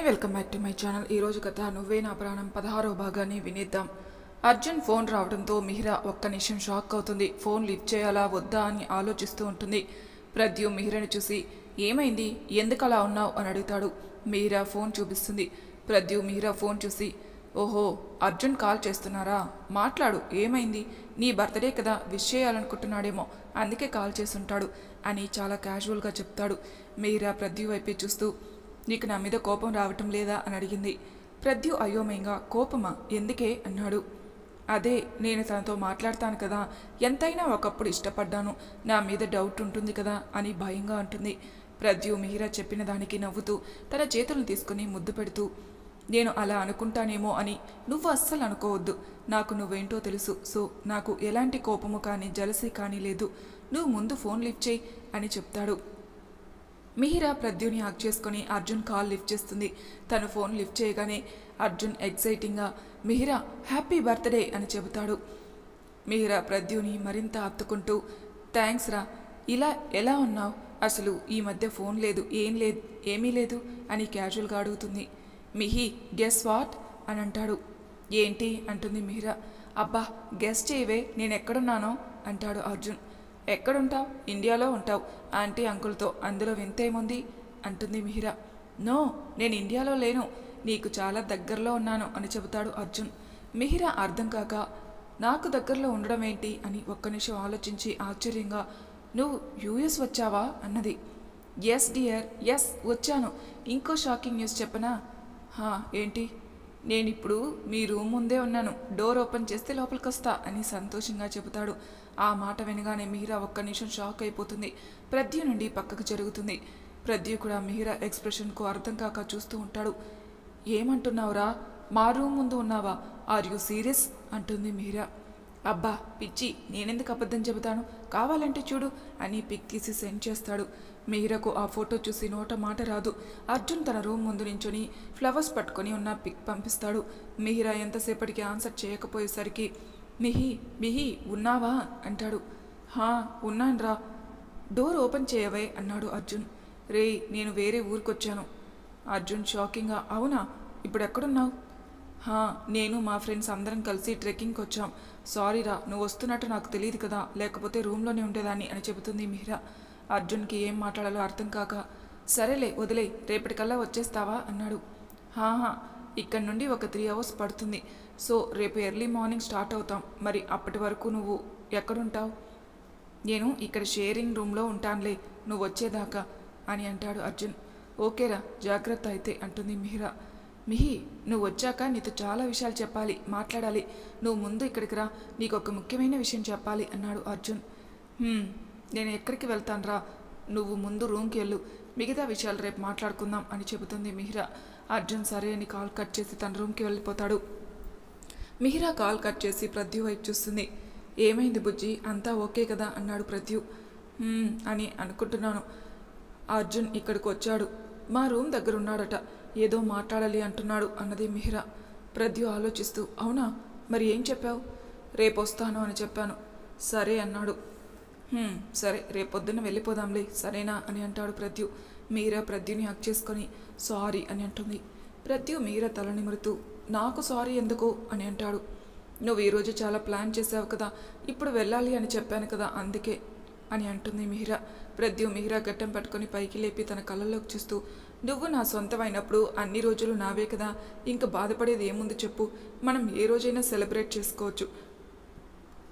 Welcome back to my channel. ఈరోజు కథ నువ్వే నా ప్రాణం 16వ భాగాన్ని వినేద్దాం. అర్జున్ ఫోన్ రావడంతో మిహిరా ఒక్క నిమిషం షాక్ అవుతుంది. ఫోన్ లిఫ్ట్ చేయాలా వద్దా అని ఆలోచిస్తూ ఉంటుంది. ప్రద్యు మిహిరని చూసి ఏమైంది, ఎందుకు అలా ఉన్నావు అని అడుగుతాడు. మిహిరా ఫోన్ చూపిస్తుంది. ప్రద్యు మిహిరా ఫోన్ చూసి ఓహో అర్జున్ కాల్ చేస్తున్నారా, మాట్లాడు, ఏమైంది, నీ బర్త్డే కదా, విష్ చేయాలనుకుంటున్నాడేమో, అందుకే కాల్ చేసుంటాడు అని చాలా క్యాజువల్గా చెప్తాడు. మిహిరా ప్రద్యు వైపే చూస్తూ నీకు నా మీద కోపం రావటం లేదా అని అడిగింది. ప్రద్యు అయోమయంగా కోపమా, ఎందుకే అన్నాడు. అదే నేను తనతో మాట్లాడతాను కదా, ఎంతైనా ఒకప్పుడు ఇష్టపడ్డాను, నా మీద డౌట్ ఉంటుంది కదా అని భయంగా అంటుంది. ప్రద్యు మిహిరా చెప్పిన దానికి నవ్వుతూ తన చేతులను తీసుకుని ముద్దు పెడుతూ నేను అలా అనుకుంటానేమో అని నువ్వు అస్సలు అనుకోవద్దు, నాకు నువ్వేంటో తెలుసు, సో నాకు ఎలాంటి కోపము కానీ జలసీ కానీ లేదు, నువ్వు ముందు ఫోన్ లిఫ్ట్ చేయి అని చెప్తాడు. మిహిరా ప్రద్యుని హాగ్ చేసుకుని అర్జున్ కాల్ లిఫ్ట్ చేస్తుంది. తను ఫోన్ లిఫ్ట్ చేయగానే అర్జున్ ఎక్సైటింగ్గా మిహిరా హ్యాపీ బర్త్డే అని చెబుతాడు. మిహిరా ప్రద్యుని మరింత హత్తుకుంటూ థ్యాంక్స్ రా, ఇలా ఎలా ఉన్నావు, అసలు ఈ మధ్య ఫోన్ లేదు, ఏమీ లేదు అని క్యాజువల్గా అడుగుతుంది. మిహి గెస్ వాట్ అని అంటాడు. ఏంటి అంటుంది మిహిరా. అబ్బా గెస్ చేయవే, నేను ఎక్కడున్నానో అంటాడు అర్జున్. ఎక్కడుంటావు, ఇండియాలో ఉంటావు ఆంటీ అంకుల్తో, అందులో వింతేముంది అంటుంది మిహిరా. నో, నేను ఇండియాలో లేను, నీకు చాలా దగ్గరలో ఉన్నాను అని చెబుతాడు అర్జున్. మిహిరా అర్థం కాక నాకు దగ్గరలో ఉండడం ఏంటి అని ఒక్క నిమిషం ఆలోచించి ఆశ్చర్యంగా నువ్వు యూఎస్ వచ్చావా అన్నది. ఎస్ డియర్, ఎస్ వచ్చాను. ఇంకో షాకింగ్ న్యూస్ చెప్పనా? ఏంటి? నేనిప్పుడు మీ రూమ్ ముందే ఉన్నాను, డోర్ ఓపెన్ చేస్తే లోపలికి వస్తా అని సంతోషంగా చెబుతాడు. ఆ మాట వినగానే మిహిరా ఒక్క నిమిషం షాక్ అయిపోతుంది. ప్రద్యు నుండి పక్కకు జరుగుతుంది. ప్రద్యు కూడా మిహిరా ఎక్స్ప్రెషన్కు అర్థం కాక చూస్తూ ఉంటాడు. ఏమంటున్నావురా, మా రూమ్ ముందు ఉన్నావా, ఆర్ యూ సీరియస్ అంటుంది మిహిరా. అబ్బా పిచ్చి, నేనెందుకు అబద్ధం చెబుతాను, కావాలంటే చూడు అని పిక్ తీసి సెండ్ చేస్తాడు. మిహిరకు ఆ ఫోటో చూసి నోట మాట రాదు. అర్జున్ తన రూమ్ ముందు నించుని ఫ్లవర్స్ పట్టుకొని ఉన్న పిక్ పంపిస్తాడు. మిహిరా ఎంతసేపటికి ఆన్సర్ చేయకపోయేసరికి మిహి ఉన్నావా అంటాడు. ఉన్నాన్రా, డోర్ ఓపెన్ చేయవే అన్నాడు అర్జున్. రే నేను వేరే ఊరికొచ్చాను. అర్జున్ షాకింగ్గా అవునా, ఇప్పుడు ఎక్కడున్నావు? నేను మా ఫ్రెండ్స్ అందరం కలిసి ట్రెక్కింగ్కి వచ్చాం, సారీరా, నువ్వు వస్తున్నట్టు నాకు తెలియదు కదా, లేకపోతే రూమ్లోనే ఉండేదాన్ని అని చెబుతుంది మిహిరా. అర్జున్కి ఏం మాట్లాడాలో అర్థం కాక సరేలే వదిలే, రేపటికల్లా వచ్చేస్తావా అన్నాడు. ఇక్కడ నుండి ఒక 3 hours పడుతుంది, సో రేపు ఎర్లీ మార్నింగ్ స్టార్ట్ అవుతాం, మరి అప్పటి వరకు నువ్వు ఎక్కడుంటావు? నేను ఇక్కడ షేరింగ్ రూమ్లో ఉంటానులే, నువ్వు వచ్చేదాకా అని అంటాడు అర్జున్. ఓకేరా, జాగ్రత్త అయితే అంటుంది మిహిరా. మిహి నువ్వు వచ్చాక నీతో చాలా విషయాలు చెప్పాలి, మాట్లాడాలి, నువ్వు ముందు ఇక్కడికి రా, నీకు ఒక ముఖ్యమైన విషయం చెప్పాలి అన్నాడు అర్జున్. నేను ఎక్కడికి వెళ్తానురా, నువ్వు ముందు రూమ్కి వెళ్ళు, మిగతా విషయాలు రేపు మాట్లాడుకుందాం అని చెబుతుంది మిహిరా. అర్జున్ సరే అని కాల్ కట్ చేసి తన రూమ్కి వెళ్ళిపోతాడు. మిహిరా కాల్ కట్ చేసి ప్రద్యు వైపు చూస్తుంది. ఏమైంది బుజ్జి, అంతా ఓకే కదా అన్నాడు ప్రద్యు. అని అనుకుంటున్నాను, అర్జున్ ఇక్కడికి వచ్చాడు, మా రూమ్ దగ్గర ఉన్నాడట, ఏదో మాట్లాడాలి అంటున్నాడు అన్నది మిహిరా. ప్రద్యు ఆలోచిస్తూ అవునా, మరి ఏం చెప్పావు? రేపు వస్తాను అని చెప్పాను. సరే అన్నాడు. సరే రేపొద్దున వెళ్ళిపోదాంలే సరేనా అని అంటాడు ప్రద్యు. మీరా ప్రద్యుని హక్ చేసుకొని సారీ అని అంటుంది. ప్రద్యు మీరా తల నిమురుతూ నాకు సారీ ఎందుకు అని అంటాడు. నువ్వు ఈరోజు చాలా ప్లాన్ చేసావు కదా, ఇప్పుడు వెళ్ళాలి అని చెప్పాను కదా అందుకే అని అంటుంది మిహిరా. ప్రద్యు మిహిరా గట్టం పట్టుకొని పైకి లేపి తన కళ్ళల్లోకి చూస్తూ నువ్వు నా సొంతమైనప్పుడు అన్ని రోజులు నావే కదా, ఇంకా బాధపడేది ఏముంది చెప్పు, మనం ఏ రోజైనా సెలబ్రేట్ చేసుకోవచ్చు,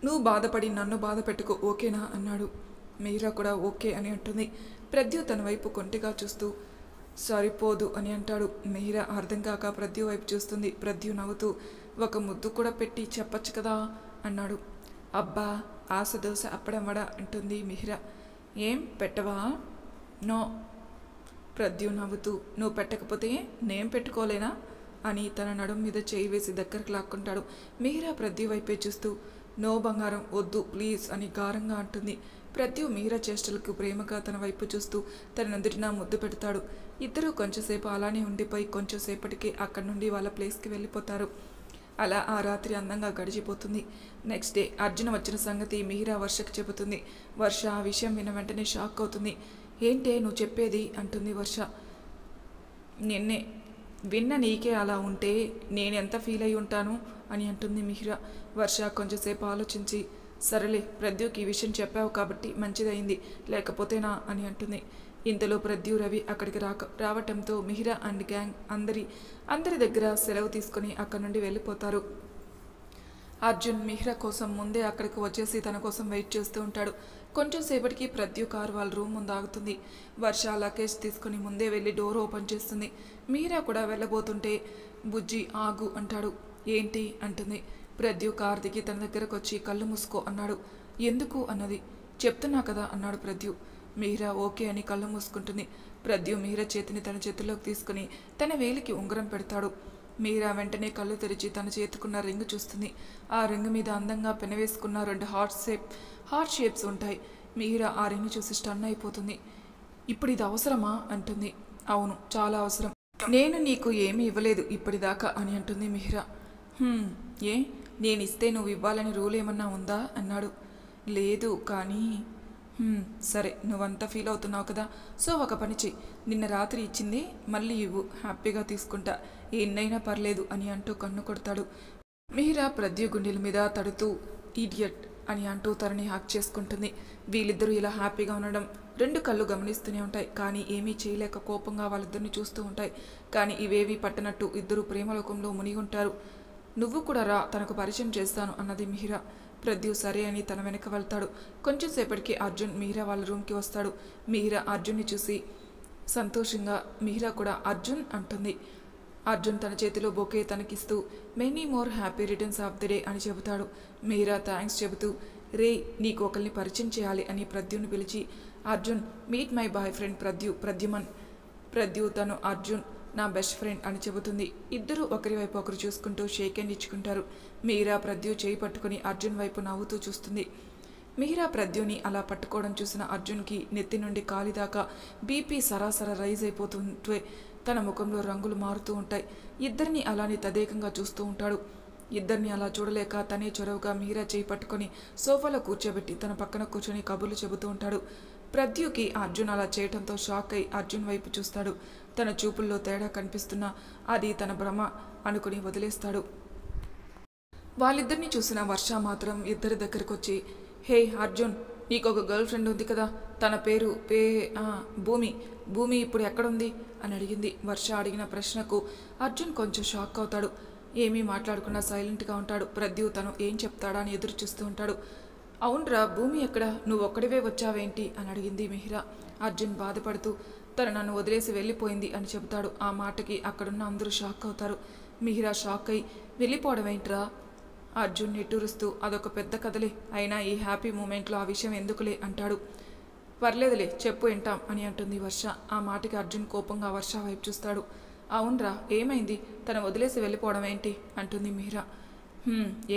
నువ్వు బాధపడి నన్ను బాధ పెట్టుకో, ఓకేనా అన్నాడు. మిహిరా కూడా ఓకే అని అంటుంది. ప్రద్యు తన వైపు కొంటిగా చూస్తూ సరిపోదు అని అంటాడు. మిహిరా అర్థం కాక ప్రద్యు వైపు చూస్తుంది. ప్రద్యు నవ్వుతూ ఒక ముద్దు కూడా పెట్టి చెప్పచ్చు కదా అన్నాడు. అబ్బా ఆశ దోశ అప్పడం వడ అంటుంది మిహిరా. ఏం పెట్టవా? నో. ప్రద్యు నవ్వుతూ నువ్వు పెట్టకపోతే నేను పెట్టుకోలేనా అని తన నడుం మీద చేయి వేసి దగ్గరకు లాక్కుంటాడు. మిహిరా ప్రద్యు వైపే చూస్తూ నో బంగారం వద్దు ప్లీజ్ అని గారంగా అంటుంది. ప్రద్యు మిహిరా చేష్టలకు ప్రేమగా తన వైపు చూస్తూ తన నుదుటిన ముద్దు పెడతాడు. ఇద్దరూ కొంచెంసేపు అలానే ఉండిపోయి కొంచెంసేపటికి అక్కడి నుండి వాళ్ళ ప్లేస్కి వెళ్ళిపోతారు. అలా ఆ రాత్రి అందంగా గడిచిపోతుంది. నెక్స్ట్ డే అర్జున్ వచ్చిన సంగతి మిహిరా వర్షకు చెబుతుంది. వర్ష ఆ విషయం విన్న వెంటనే షాక్ అవుతుంది. ఏంటే నువ్వు చెప్పేది అంటుంది వర్ష. విన్న నీకే అలా ఉంటే నేనెంత ఫీల్ అయి ఉంటాను అని అంటుంది మిహిర. వర్ష కొంచెంసేపు ఆలోచించి, సరేలే ప్రద్యుకి ఈ విషయం చెప్పావు కాబట్టి మంచిదైంది, లేకపోతేనా అని అంటుంది. ఇంతలో ప్రద్యు రవి అక్కడికి రావటంతో మిహిర అండ్ గ్యాంగ్ అందరి దగ్గర సెలవు తీసుకుని అక్కడి నుండి వెళ్ళిపోతారు. అర్జున్ మిహిర కోసం ముందే అక్కడికి వచ్చేసి తన కోసం వెయిట్ చేస్తూ ఉంటాడు. కొంచెం సేపటికి ప్రద్యు కారు వాళ్ళ రూమ్ ముందు ఆగుతుంది. వర్ష లగేజ్ తీసుకుని ముందే వెళ్ళి డోర్ ఓపెన్ చేస్తుంది. మిహిర కూడా వెళ్ళబోతుంటే బుజ్జి ఆగు అంటాడు. ఏంటి అంటుంది. ప్రద్యు కారు దిగి తన దగ్గరకు వచ్చి కళ్ళు మూసుకో అన్నాడు. ఎందుకు అన్నది. చెప్తున్నా కదా అన్నాడు ప్రద్యు. మిహిర ఓకే అని కళ్ళు మూసుకుంటుంది. ప్రద్యు మిహిర చేతిని తన చేతిలోకి తీసుకుని తన వేలికి ఉంగరం పెడతాడు. మీరా వెంటనే కళ్ళు తెరిచి తన చేతుకున్న రింగ్ చూస్తుంది. ఆ రింగ్ మీద అందంగా పెనవేసుకున్న 2 హార్ట్ షేప్స్ ఉంటాయి. మీరా ఆ రింగ్ చూసి స్టన్ అయిపోతుంది. ఇప్పుడు ఇది అవసరమా అంటుంది. అవును, చాలా అవసరం. నేను నీకు ఏమీ ఇవ్వలేదు ఇప్పటిదాకా అని అంటుంది మిహిర. ఏ నేను ఇస్తే నువ్వు ఇవ్వాలని రూల్ ఏమన్నా ఉందా అన్నాడు. లేదు కానీ సరే నువ్వంతా ఫీల్ అవుతున్నావు కదా, సో ఒక పని చెయ్యి, నిన్న రాత్రి ఇచ్చింది మళ్ళీ ఇవ్వు, హ్యాపీగా తీసుకుంటా, ఎన్నైనా పర్లేదు అని అంటూ కన్ను కొడతాడు. మిహిర ప్రద్యు గుండెల మీద తడుతూ ఈడియట్ అని అంటూ తనని హాక్ చేసుకుంటుంది. వీళ్ళిద్దరూ ఇలా హ్యాపీగా ఉండడం 2 కళ్ళు గమనిస్తూనే ఉంటాయి. కానీ ఏమీ చేయలేక కోపంగా వాళ్ళిద్దరిని చూస్తూ ఉంటాయి. కానీ ఇవేవి పట్టనట్టు ఇద్దరు ప్రేమలోకంలో మునిగి ఉంటారు. నువ్వు కూడా రా, తనకు పరిచయం చేస్తాను అన్నది మిహిర. ప్రద్యు సరే అని తన వెనక వెళ్తాడు. కొంచెం సేపటికి అర్జున్ మిహిర వాళ్ళ రూమ్కి వస్తాడు. మిహిర అర్జున్ని చూసి సంతోషంగా మిహిర కూడా అర్జున్ అంటుంది. అర్జున్ తన చేతిలో బొకే తనకిస్తూ many more happy returns of the day అని చెబుతాడు. మీరా థ్యాంక్స్ చెబుతూ రే నీకు ఒకరిని పరిచయం చేయాలి అని ప్రద్యుని పిలిచి, అర్జున్ మీట్ మై బాయ్ ఫ్రెండ్ ప్రద్యుమన్. ప్రద్యు తను అర్జున్ నా బెస్ట్ ఫ్రెండ్ అని చెబుతుంది. ఇద్దరు ఒకరి వైపు ఒకరు చూసుకుంటూ షేక్ హ్యాండ్ ఇచ్చుకుంటారు. మీరా ప్రద్యు చేయి పట్టుకుని అర్జున్ వైపు నవ్వుతూ చూస్తుంది. మిహిర ప్రద్యుని అలా పట్టుకోవడం చూసిన అర్జున్కి నెత్తి నుండి కాలి దాకా బీపీ సరాసర రైజ్ అయిపోతుంటే తన ముఖంలో రంగులు మారుతూ ఉంటాయి. ఇద్దరిని అలానే తదేకంగా చూస్తూ ఉంటాడు. ఇద్దరిని అలా చూడలేక తనే చొరవగా మిహిర చేయి పట్టుకొని సోఫాలో కూర్చోబెట్టి తన పక్కన కూర్చొని కబుర్లు చెబుతూ ఉంటాడు. ప్రద్యుకి అర్జున్ అలా చేయటంతో షాక్ అయి అర్జున్ వైపు చూస్తాడు. తన చూపుల్లో తేడా కనిపిస్తున్నా అది తన భ్రమ అనుకుని వదిలేస్తాడు. వాళ్ళిద్దరిని చూసిన వర్ష మాత్రం ఇద్దరి దగ్గరకు వచ్చి, హే అర్జున్, నీకు ఒక గర్ల్ ఫ్రెండ్ ఉంది కదా, తన పేరు భూమి ఇప్పుడు ఎక్కడుంది అని అడిగింది. వర్ష అడిగిన ప్రశ్నకు అర్జున్ కొంచెం షాక్ అవుతాడు. ఏమీ మాట్లాడకుండా సైలెంట్గా ఉంటాడు. ప్రద్యు తను ఏం చెప్తాడా అని ఎదురు చూస్తూ ఉంటాడు. అవునరా, భూమి ఎక్కడ, నువ్వు ఒక్కడివే వచ్చావేంటి అని అడిగింది మిహిర. అర్జున్ బాధపడుతూ తను నన్ను వదిలేసి వెళ్ళిపోయింది అని చెబుతాడు. ఆ మాటకి అక్కడున్న అందరూ షాక్ అవుతారు. మిహిర షాక్ అయి వెళ్ళిపోవడం ఏంట్రా? అర్జున్ నిట్టూరుస్తూ అదొక పెద్ద కథలే, అయినా ఈ హ్యాపీ మూమెంట్లో ఆ విషయం ఎందుకులే అంటాడు. పర్లేదులే చెప్పు వింటాం అని అంటుంది వర్ష. ఆ మాటకి అర్జున్ కోపంగా వర్ష వైపు చూస్తాడు. అవునరా, ఏమైంది, తను వదిలేసి వెళ్ళిపోవడం ఏంటి అంటుంది మిహిర.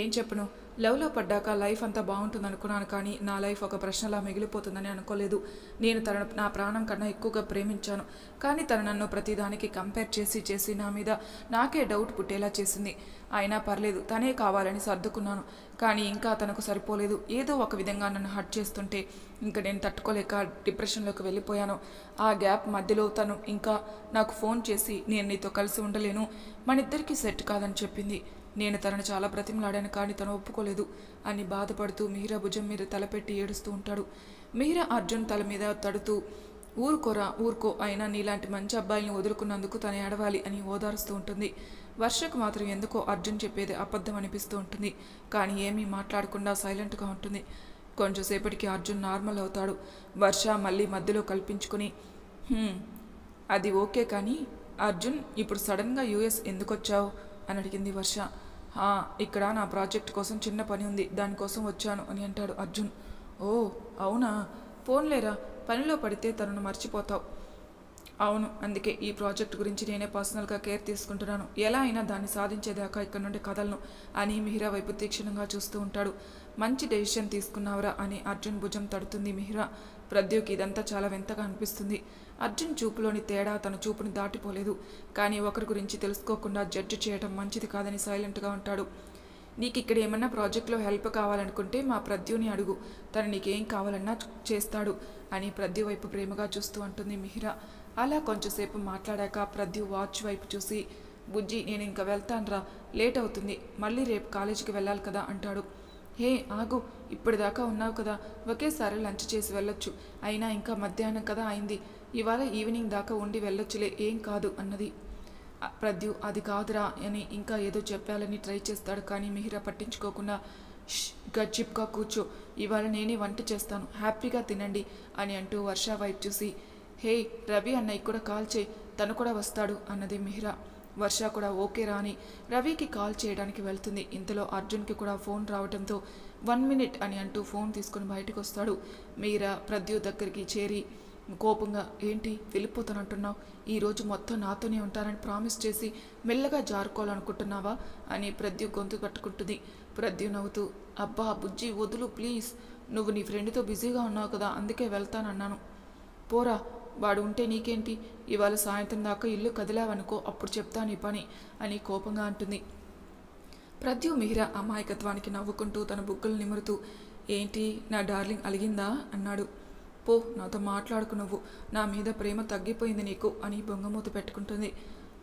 ఏం చెప్పను, లవ్లో పడ్డాక లైఫ్ అంతా బాగుంటుంది అనుకున్నాను, కానీ నా లైఫ్ ఒక ప్రశ్నలా మిగిలిపోతుందని అనుకోలేదు. నేను తనను నా ప్రాణం కన్నా ఎక్కువగా ప్రేమించాను, కానీ తను నన్ను ప్రతిదానికి కంపేర్ చేసి నా మీద నాకే డౌట్ పుట్టేలా చేసింది. అయినా పర్లేదు, తనే కావాలని సర్దుకున్నాను, కానీ ఇంకా తనకు సరిపోలేదు. ఏదో ఒక విధంగా నన్ను హర్ట్ చేస్తుంటే ఇంకా నేను తట్టుకోలేక డిప్రెషన్లోకి వెళ్ళిపోయాను. ఆ గ్యాప్ మధ్యలో తను ఇంకా నాకు ఫోన్ చేసి నేను నీతో కలిసి ఉండలేను, మనిద్దరికీ సెట్ కాదని చెప్పింది. నేను తనను చాలా బ్రతిమలాడాను, కానీ తను ఒప్పుకోలేదు అని బాధపడుతూ మిహిర భుజం మీద తలపెట్టి ఏడుస్తూ ఉంటాడు. మిహిర అర్జున్ తల మీద తడుతూ ఊరుకో, అయినా నీలాంటి మంచి అబ్బాయిని వదులుకున్నందుకు తను ఏడవాలి అని ఓదారుస్తూ ఉంటుంది. వర్షకు మాత్రం ఎందుకో అర్జున్ చెప్పేది అబద్ధం అనిపిస్తూ ఉంటుంది. కానీ ఏమీ మాట్లాడకుండా సైలెంట్గా ఉంటుంది. కొంచెంసేపటికి అర్జున్ నార్మల్ అవుతాడు. వర్ష మళ్ళీ మధ్యలో కల్పించుకుని, అది ఓకే, కానీ అర్జున్ ఇప్పుడు సడన్గా యూఎస్ ఎందుకు వచ్చావు అని అడిగింది వర్ష. ఇక్కడ నా ప్రాజెక్ట్ కోసం చిన్న పని ఉంది, దానికోసం వచ్చాను అని అంటాడు అర్జున్. ఓ అవునా, పోన్లేరా, పనిలో పడితే తనను మర్చిపోతావు. అవును, అందుకే ఈ ప్రాజెక్ట్ గురించి నేనే పర్సనల్గా కేర్ తీసుకుంటున్నాను, ఎలా అయినా దాన్ని సాధించేదాకా ఇక్కడ నుండి కదలను అని మిహిర వైపు తీక్షణంగా చూస్తూ ఉంటాడు. మంచి డెసిషన్ తీసుకున్నావురా అని అర్జున్ భుజం తడుతుంది మిహిర. ప్రద్యుకి ఇదంతా చాలా వింతగా అనిపిస్తుంది. అర్జున్ చూపులోని తేడా తన చూపుని దాటిపోలేదు, కానీ ఒకరి గురించి తెలుసుకోకుండా జడ్జి చేయడం మంచిది కాదని సైలెంట్గా ఉంటాడు. నీకు ఇక్కడ ఏమన్నా ప్రాజెక్ట్లో హెల్ప్ కావాలనుకుంటే మా ప్రద్యుని అడుగు, తను నీకేం కావాలన్నా చేస్తాడు అని ప్రద్యు వైపు ప్రేమగా చూస్తూ అంటుంది మిహిర. అలా కొంచెంసేపు మాట్లాడాక ప్రద్యు వాచ్ వైపు చూసి, బుజ్జి నేను ఇంకా వెళ్తానురా, లేట్ అవుతుంది, మళ్ళీ రేపు కాలేజీకి వెళ్ళాలి కదా అంటాడు. హే ఆగు, ఇప్పటిదాకా ఉన్నావు కదా, ఒకేసారి లంచ్ చేసి వెళ్ళొచ్చు, అయినా ఇంకా మధ్యాహ్నం కదా అయింది, ఇవాళ ఈవినింగ్ దాకా ఉండి వెళ్ళొచ్చులే, ఏం కాదు అన్నది. ప్రద్యు అది కాదురా అని ఇంకా ఏదో చెప్పాలని ట్రై చేస్తాడు. కానీ మిహిరా పట్టించుకోకుండా, గచ్చిప్గా కూర్చో, ఇవాళ నేనే వంట చేస్తాను, హ్యాపీగా తినండి అని అంటూ వర్ష వైపు చూసి, హే రవి అన్నయ్య కూడా కాల్ చేయి, తను కూడా వస్తాడు అన్నది మిహిరా. వర్ష కూడా ఓకే రాని రవికి కాల్ చేయడానికి వెళ్తుంది. ఇంతలో అర్జున్కి కూడా ఫోన్ రావడంతో 1 minute అని అంటూ ఫోన్ తీసుకుని బయటకు వస్తాడు. మీరా ప్రద్యు దగ్గరికి చేరి కోపంగా, ఏంటి వెళ్ళిపోతానంటున్నావు, ఈరోజు మొత్తం నాతోనే ఉంటానని ప్రామిస్ చేసి మెల్లగా జారుకోవాలనుకుంటున్నావా అని ప్రద్యు గొంతు పట్టుకుంటుంది. ప్రద్యు నవ్వుతూ, అబ్బా బుజ్జి వదులు ప్లీజ్, నువ్వు నీ ఫ్రెండ్తో బిజీగా ఉన్నావు కదా అందుకే వెళ్తానన్నాను, పోరా, వాడు ఉంటే నీకేంటి, ఇవాళ సాయంత్రం దాకా ఇల్లు కదిలావనుకో అప్పుడు చెప్తా నీ పని అని కోపంగా అంటుంది. ప్రద్యు మిహిరా అమాయకత్వానికి నవ్వుకుంటూ తన బుగ్గలు నిమురుతూ, ఏంటి నా డార్లింగ్ అలిగిందా అన్నాడు. పో, నాతో మాట్లాడుకు, నువ్వు నా మీద ప్రేమ తగ్గిపోయింది నీకు అని బొంగమూత పెట్టుకుంటుంది.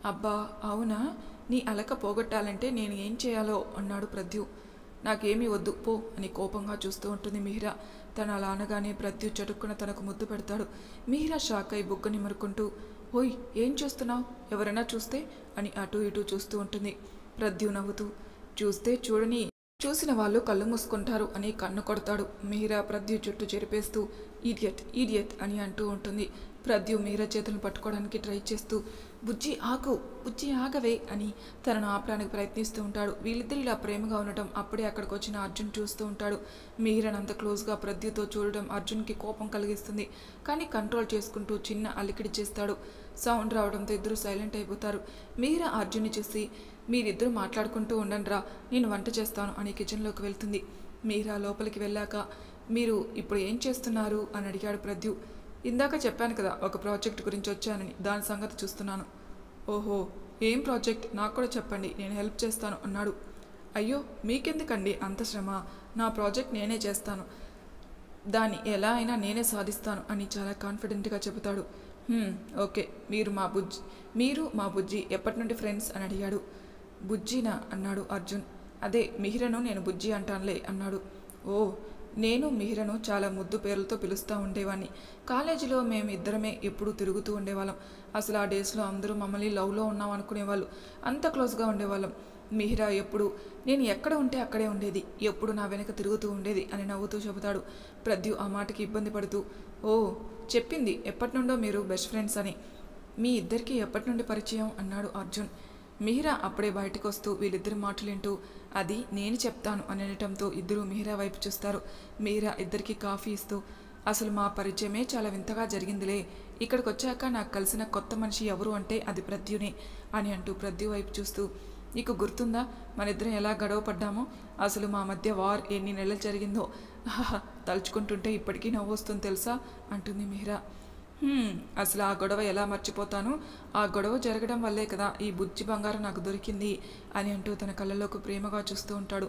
అబ్బా అవునా, నీ అలక పోగొట్టాలంటే నేను ఏం చేయాలో అన్నాడు ప్రద్యు. నాకేమీ వద్దు పో అని కోపంగా చూస్తూ ఉంటుంది మిహిరా. తను అలా అనగానే ప్రద్యు చటుక్కున తనకు ముద్దు పెడతాడు. మిహిరా షాక్ అయి బుగ్గ నిమురుకుంటూ, ఓయ్ ఏం చూస్తున్నావు, ఎవరైనా చూస్తే అని అటూ ఇటూ చూస్తూ ఉంటుంది. ప్రద్యు నవ్వుతూ, చూస్తే చూడని, చూసిన వాళ్ళు కళ్ళు మూసుకుంటారు అని కన్ను కొడతాడు. మిహిరా ప్రద్యు చుట్టూ చెరిపేస్తూ, ఈడియట్ ఈడియట్ అని అంటూ ఉంటుంది. ప్రద్యు మీరా చేతులను పట్టుకోవడానికి ట్రై చేస్తూ, బుజ్జి ఆగు, బుజ్జి ఆగవే అని తనను ఆపడానికి ప్రయత్నిస్తూ ఉంటాడు. వీళ్ళిద్దరు ఇలా ప్రేమగా ఉండటం అప్పుడే అక్కడికి వచ్చిన అర్జున్ చూస్తూ ఉంటాడు. మీరాని అంత క్లోజ్గా ప్రద్యుతో చూడడం అర్జున్కి కోపం కలిగిస్తుంది. కానీ కంట్రోల్ చేసుకుంటూ చిన్న అలికిడి చేస్తాడు. సౌండ్ రావడంతో ఇద్దరు సైలెంట్ అయిపోతారు. మీరా అర్జున్ని చూసి, మీరిద్దరూ మాట్లాడుకుంటూ ఉండండిరా, నేను వంట చేస్తాను అని కిచెన్లోకి వెళ్తుంది. మీరా లోపలికి వెళ్ళాక, మీరు ఇప్పుడు ఏం చేస్తున్నారు అని అడిగాడు ప్రద్యు. ఇందాక చెప్పాను కదా ఒక ప్రాజెక్ట్ గురించి వచ్చానని, దాని సంగతి చూస్తున్నాను. ఓహో ఏం ప్రాజెక్ట్, నాకు కూడా చెప్పండి, నేను హెల్ప్ చేస్తాను అన్నాడు. అయ్యో మీకెందుకండి అంత శ్రమ, నా ప్రాజెక్ట్ నేనే చేస్తాను, దాన్ని ఎలా అయినా నేనే సాధిస్తాను అని చాలా కాన్ఫిడెంట్గా చెబుతాడు. ఓకే, మీరు మా బుజ్జి ఎప్పటి నుండి ఫ్రెండ్స్ అని అడిగాడు. బుజ్జినా అన్నాడు అర్జున్. అదే మిహిరను నేను బుజ్జి అంటానులే అన్నాడు. ఓ, నేను మిహిరను చాలా ముద్దు పేర్లతో పిలుస్తూ ఉండేవాడిని. కాలేజీలో మేము ఇద్దరమే ఎప్పుడూ తిరుగుతూ ఉండేవాళ్ళం. అసలు ఆ డేస్లో అందరూ మమ్మల్ని లవ్లో ఉన్నాం అనుకునేవాళ్ళు, అంత క్లోజ్గా ఉండేవాళ్ళం. మిహిరా ఎప్పుడు నేను ఎక్కడ ఉంటే అక్కడే ఉండేది, ఎప్పుడు నా వెనక తిరుగుతూ ఉండేది అని నవ్వుతూ చెబుతాడు. ప్రద్యు ఆ మాటకి ఇబ్బంది పడుతూ, ఓ చెప్పింది ఎప్పటి నుండో మీరు బెస్ట్ ఫ్రెండ్స్ అని, మీ ఇద్దరికి ఎప్పటి నుండి పరిచయం అన్నాడు అర్జున్. మిహిరా అప్పుడే బయటకు వస్తూ వీళ్ళిద్దరి మాటలేంటూ, అది నేను చెప్తాను అని అనటంతో ఇద్దరు మిహిరా వైపు చూస్తారు. మిహిరా ఇద్దరికి కాఫీ ఇస్తూ, అసలు మా పరిచయమే చాలా వింతగా జరిగిందిలే, ఇక్కడికి వచ్చాక నాకు కలిసిన కొత్త మనిషి ఎవరు అంటే అది ప్రద్యునే అని అంటూ ప్రద్యు వైపు చూస్తూ, నీకు గుర్తుందా మన ఇద్దరం ఎలా గొడవ పడ్డామో, అసలు మా మధ్య వార్ ఎన్ని నెలలు జరిగిందో, తలుచుకుంటుంటే ఇప్పటికీ నవ్వు వస్తుంది తెలుసా అంటుంది మిహిరా. అసలు ఆ గొడవ ఎలా మర్చిపోతాను, ఆ గొడవ జరగడం వల్లే కదా ఈ బుజ్జి బంగారం నాకు దొరికింది అని అంటూ తన కళ్ళలోకి ప్రేమగా చూస్తూ ఉంటాడు.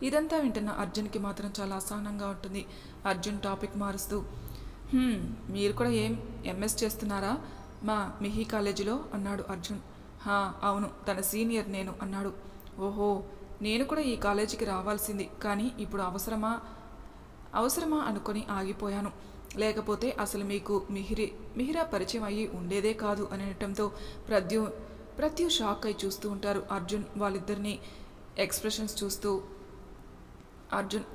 ఇదంతా వింటున్న అర్జున్కి మాత్రం చాలా అసహనంగా ఉంటుంది. అర్జున్ టాపిక్ మారుస్తూ, మీరు కూడా ఎంఎస్ చేస్తున్నారా మా మిహి కాలేజీలో అన్నాడు అర్జున్. అవును, తన సీనియర్ నేను అన్నాడు. ఓహో, నేను కూడా ఈ కాలేజీకి రావాల్సింది, కానీ ఇప్పుడు అవసరమా అనుకొని ఆగిపోయాను, లేకపోతే అసలు మీకు మిహిరా పరిచయం అయ్యి ఉండేదే కాదు అని అనటంతో ప్రద్యు షాక్ అయి చూస్తూ ఉంటారు. అర్జున్ వాళ్ళిద్దరినీ ఎక్స్ప్రెషన్స్ చూస్తూ, అర్జున్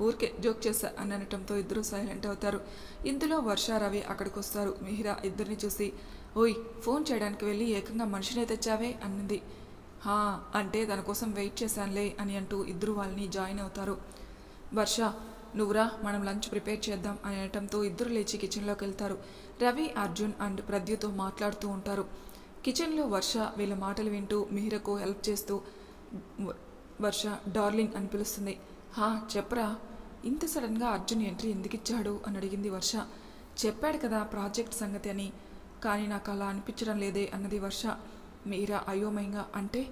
ఊరికే జోక్ చేశా అని అనటంతో ఇద్దరు సైలెంట్ అవుతారు. ఇందులో వర్ష రవి అక్కడికి వస్తారు. మిహిరా ఇద్దరిని చూసి, ఓయ్ ఫోన్ చేయడానికి వెళ్ళి ఏకంగా మనిషినే తెచ్చావే అన్నది. అంటే తన కోసం వెయిట్ చేశానులే అని అంటూ ఇద్దరు వాళ్ళని జాయిన్ అవుతారు. వర్ష నువ్వురా, మనం లంచ్ ప్రిపేర్ చేద్దాం అని అనటంతో ఇద్దరు లేచి కిచెన్లోకి వెళ్తారు. రవి అర్జున్ అండ్ ప్రద్యుతో మాట్లాడుతూ ఉంటారు. కిచెన్లో వర్ష వీళ్ళ మాటలు వింటూ మిహిరకు హెల్ప్ చేస్తూ, వర్ష డార్లింగ్ అని పిలుస్తుంది. చెప్పరా, ఇంత సడన్గా అర్జున్ ఎంట్రీ ఎందుకు ఇచ్చాడు అని అడిగింది వర్ష. చెప్పాడు కదా ప్రాజెక్ట్ సంగతి అని, కానీ నాకు అలా అనిపించడం లేదే అన్నది వర్ష. మీరా అయోమయంగా, అంటే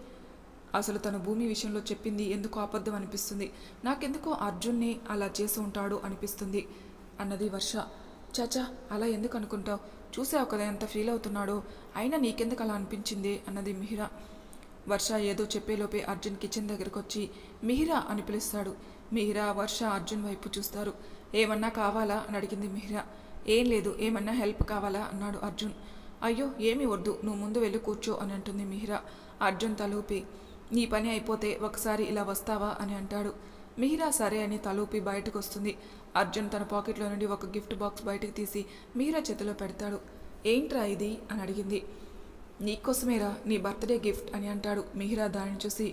అసలు తను భూమి విషయంలో చెప్పింది ఎందుకు అబద్ధం అనిపిస్తుంది, నాకెందుకో అర్జున్ని అలా చేసి ఉంటాడు అనిపిస్తుంది అన్నది వర్ష. చాచా అలా ఎందుకు అనుకుంటావు, చూసావు కదా ఎంత ఫీల్ అవుతున్నాడో, అయినా నీకెందుకు అలా అనిపించింది అన్నది మిహిరా. వర్ష ఏదో చెప్పేలోపే అర్జున్ కిచెన్ దగ్గరకు వచ్చి మిహిరా అని పిలుస్తాడు. మిహిరా వర్ష అర్జున్ వైపు చూస్తారు. ఏమన్నా కావాలా అని అడిగింది మిహిరా. ఏం లేదు, ఏమన్నా హెల్ప్ కావాలా అన్నాడు అర్జున్. అయ్యో ఏమీ వద్దు, నువ్వు ముందు వెళ్ళి కూర్చో అని అంటుంది మిహిరా. అర్జున్ తలూపి నీ పని అయిపోతే ఒకసారి ఇలా వస్తావా అని అంటాడు. మిహిరా సరే అని తలూపి బయటకు వస్తుంది. అర్జున్ తన పాకెట్లో నుండి ఒక గిఫ్ట్ బాక్స్ బయటకు తీసి మిహిరా చేతిలో పెడతాడు. ఏంట్రా ఇది అని అడిగింది. నీకోసమేరా, నీ బర్త్డే గిఫ్ట్ అని అంటాడు. మిహిరా దానిని చూసి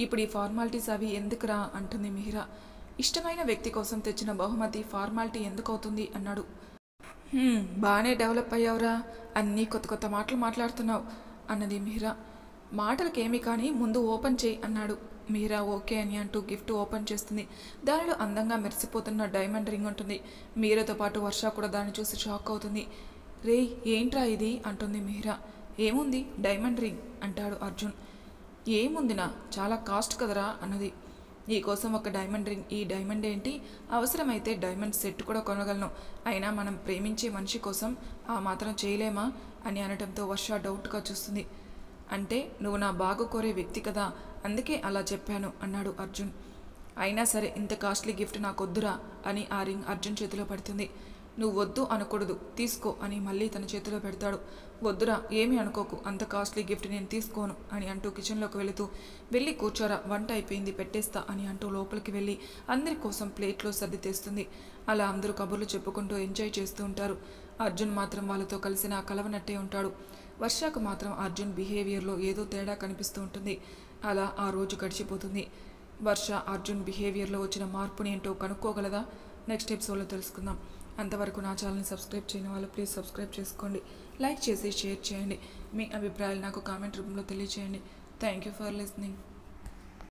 ఇప్పుడు ఈ ఫార్మాలిటీస్ అవి ఎందుకురా అంటుంది మిహిరా. ఇష్టమైన వ్యక్తి కోసం తెచ్చిన బహుమతి ఫార్మాలిటీ ఎందుకు అవుతుంది అన్నాడు. బాగానే డెవలప్ అయ్యావురా, అన్నీ కొత్త కొత్త మాటలు మాట్లాడుతున్నావు అన్నది మిహిరా. మాటలకేమీ కానీ ముందు ఓపెన్ చేయి అన్నాడు. మిహిరా ఓకే అని అంటూ గిఫ్ట్ ఓపెన్ చేస్తుంది. దానిలో అందంగా మెరిసిపోతున్న డైమండ్ రింగ్ ఉంటుంది. మిహిరాతో పాటు వర్ష కూడా దాన్ని చూసి షాక్ అవుతుంది. రే ఏంట్రా ఇది అంటుంది మిహిరా. ఏముంది డైమండ్ రింగ్ అంటాడు అర్జున్. ఏముందినా, చాలా కాస్ట్ కదరా అన్నది. నీకోసం ఒక డైమండ్ రింగ్, ఈ డైమండ్ ఏంటి, అవసరమైతే డైమండ్ సెట్ కూడా కొనగలను, అయినా మనం ప్రేమించే మనిషి కోసం ఆ మాత్రం చేయలేమా అని అనడంతో వర్ష డౌట్గా చూస్తుంది. అంటే నువ్వు నా బాగు కోరే వ్యక్తి కదా, అందుకే అలా చెప్పాను అన్నాడు అర్జున్. అయినా సరే ఇంత కాస్ట్లీ గిఫ్ట్ నాకొద్దురా అని ఆ రింగ్ అర్జున్ చేతిలో పడుతుంది. నువ్వు వద్దు అనకూడదు, తీసుకో అని మళ్ళీ తన చేతిలో పెడతాడు. వద్దురా, ఏమీ అనుకోకు, అంత కాస్ట్లీ గిఫ్ట్ నేను తీసుకోను అని అంటూ కిచెన్లోకి వెళుతూ వెళ్ళి కూర్చోరా, వంట అయిపోయింది పెట్టేస్తా అని అంటూ లోపలికి వెళ్ళి అందరి కోసం ప్లేట్లో సర్ది తెస్తుంది. అలా అందరూ కబుర్లు చెప్పుకుంటూ ఎంజాయ్ చేస్తూ ఉంటారు. అర్జున్ మాత్రం వాళ్ళతో కలిసి నా కలవనట్టే ఉంటాడు. వర్షకు మాత్రం అర్జున్ బిహేవియర్లో ఏదో తేడా కనిపిస్తూ ఉంటుంది. అలా ఆ రోజు గడిచిపోతుంది. వర్ష అర్జున్ బిహేవియర్లో వచ్చిన మార్పుని ఏంటో కనుక్కోగలదా? నెక్స్ట్ ఎపిసోడ్లో తెలుసుకుందాం. అంతవరకు నా ఛానల్ని సబ్స్క్రైబ్ చేయని వాళ్ళు ప్లీజ్ సబ్స్క్రైబ్ చేసుకోండి, లైక్ చేసి షేర్ చేయండి. మీ అభిప్రాయాలు నాకు కామెంట్ రూపంలో తెలియచేయండి. Thank you for listening.